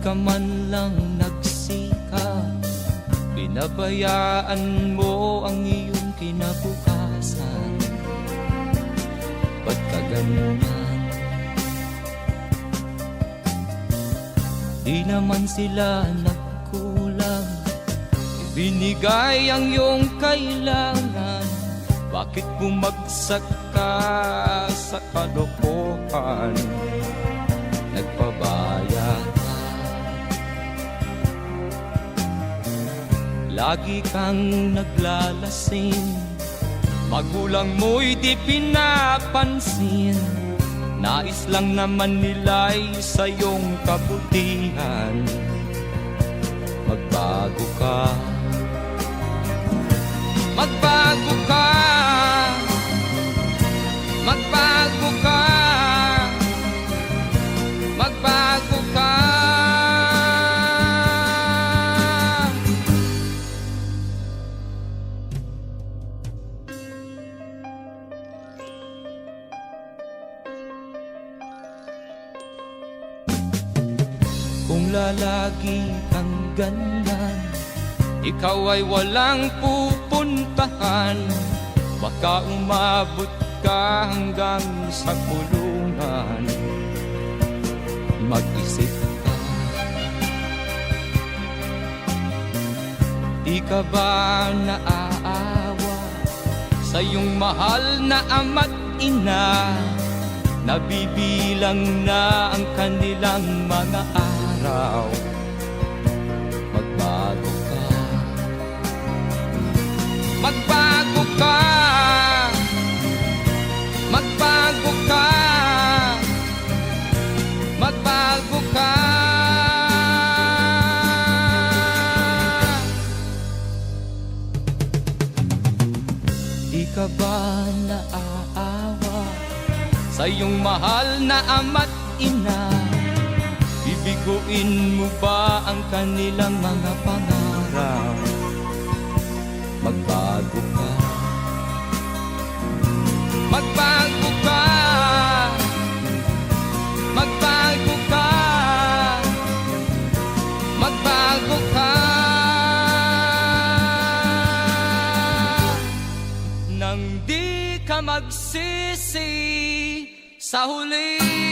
ka man lang nagsikap, pinabayaan mo ang iyong kinabukasan. Ba't ka ganyan? Di naman sila nagkulang, ibinigay ang iyong kailangan. Bakit bumagsak ka sa kalokohan? Nagpabaya ka, lagi kang naglalasing, magulang mo'y di pinapansin. Nais lang naman nila'y sa iyong kabutihan. Magbago ka, magbago ka, magbago ka, magbago ka. Kung lalagi kang ganyan, ikaw ay walang pupuntahan. Baka umabot ka hanggang sa kulungan. Mag-isip ka, di ka ba naaawa sa iyong mahal na ama't ina? Nabibilang na ang kanilang mga araw. Magbago ka, magbago ka, magbago ka, magbago ka. Di ka ba naaawa sa iyong mahal na ama't ina? Bibiguin mo ba ang kanilang mga pangarap? Magbago ka, magbago ka, magbago ka, magbago ka. Nang di ka magsisi sa huli.